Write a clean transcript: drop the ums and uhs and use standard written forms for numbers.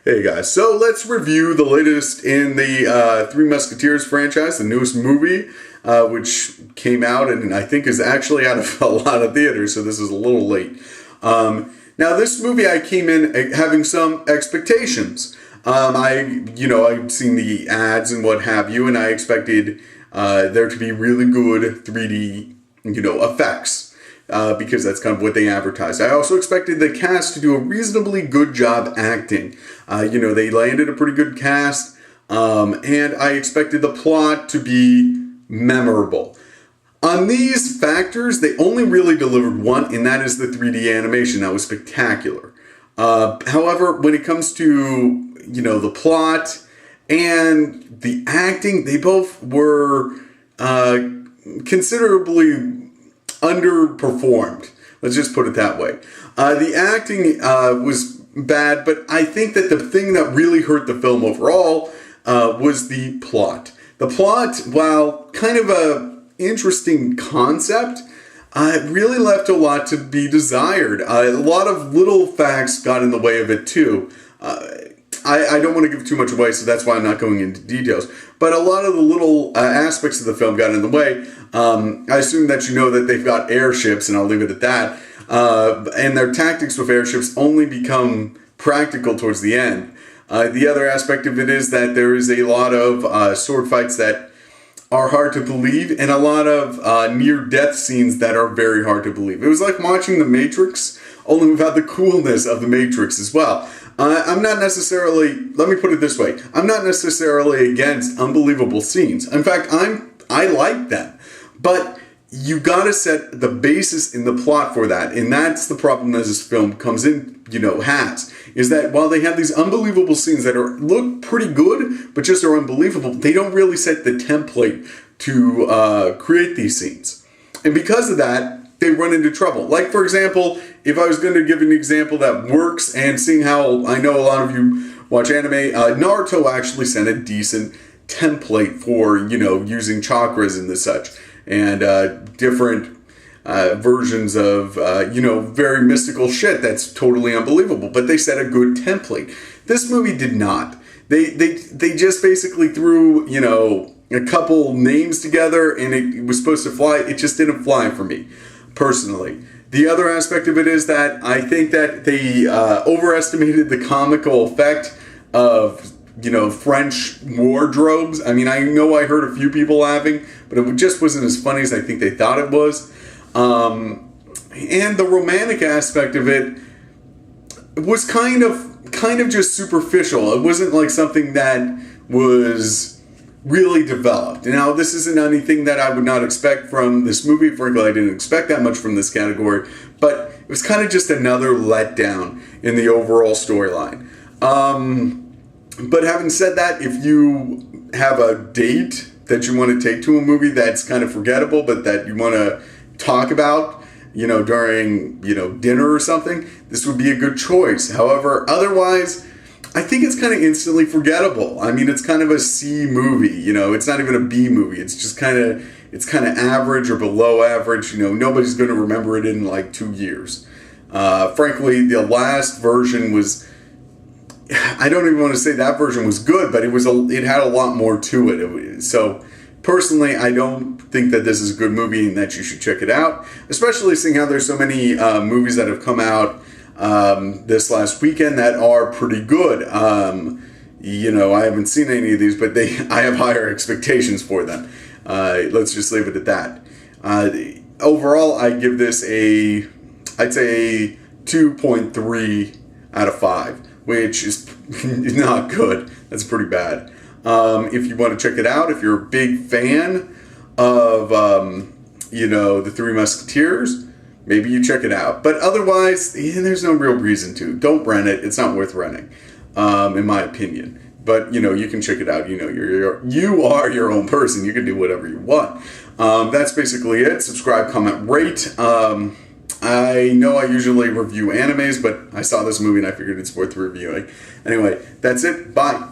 Hey guys, so let's review the latest in the Three Musketeers franchise, the newest movie, which came out and I think is actually out of a lot of theaters, so this is a little late. Now this movie I came in having some expectations. I'd seen the ads and what have you, and I expected there to be really good 3D, effects. Because that's kind of what they advertised. I also expected the cast to do a reasonably good job acting. They landed a pretty good cast, and I expected the plot to be memorable. On these factors, they only really delivered one, and that is the 3D animation. That was spectacular. However, when it comes to, the plot and the acting, they both were considerably underperformed. Let's just put it that way. The acting was bad, but I think that the thing that really hurt the film overall was the plot. The plot, while kind of a interesting concept, really left a lot to be desired. A lot of little facts got in the way of it too. I don't want to give too much away, so that's why I'm not going into details. But a lot of the little aspects of the film got in the way. I assume that you know that they've got airships, and I'll leave it at that. And their tactics with airships only become practical towards the end. The other aspect of it is that there is a lot of sword fights that are hard to believe, and a lot of near-death scenes that are very hard to believe. It was like watching The Matrix, only without the coolness of The Matrix as well. I'm not necessarily, let me put it this way, I'm not necessarily against unbelievable scenes. In fact, I like them. But you gotta set the basis in the plot for that. And that's the problem that this film comes in, has. Is that while they have these unbelievable scenes that look pretty good, but just are unbelievable, they don't really set the template to create these scenes. And because of that, they run into trouble. Like, for example, if I was going to give an example that works, and seeing how I know a lot of you watch anime, Naruto actually sent a decent template for, using chakras and the such, and different versions of, very mystical shit that's totally unbelievable. But they set a good template. This movie did not. They just basically threw, a couple names together, and it was supposed to fly. It just didn't fly for me, personally. The other aspect of it is that I think that they overestimated the comical effect of, French wardrobes. I mean, I know I heard a few people laughing, but it just wasn't as funny as I think they thought it was. And the romantic aspect of it was kind of just superficial. It wasn't like something that was really developed. Now, this isn't anything that I would not expect from this movie. Frankly, I didn't expect that much from this category, but it was kind of just another letdown in the overall storyline. But having said that, if you have a date that you want to take to a movie that's kind of forgettable, but that you want to talk about, during, dinner or something, this would be a good choice. However, otherwise, I think it's kind of instantly forgettable. I mean, it's kind of a C movie, it's not even a B movie. It's just kind of average or below average. Nobody's going to remember it in like 2 years. Frankly, the last version was, I don't even want to say that version was good, but it had a lot more to it. So personally, I don't think that this is a good movie and that you should check it out, especially seeing how there's so many movies that have come out this last weekend that are pretty good. I haven't seen any of these, but I have higher expectations for them. Let's just leave it at that. Overall, I give this I'd say a 2.3 out of 5, which is not good. That's pretty bad. If you want to check it out, if you're a big fan of, the Three Musketeers, maybe you check it out. But otherwise, there's no real reason to. Don't rent it. It's not worth renting, in my opinion. But, you can check it out. You are your own person. You can do whatever you want. That's basically it. Subscribe, comment, rate. I know I usually review animes, but I saw this movie and I figured it's worth reviewing. Anyway, that's it. Bye.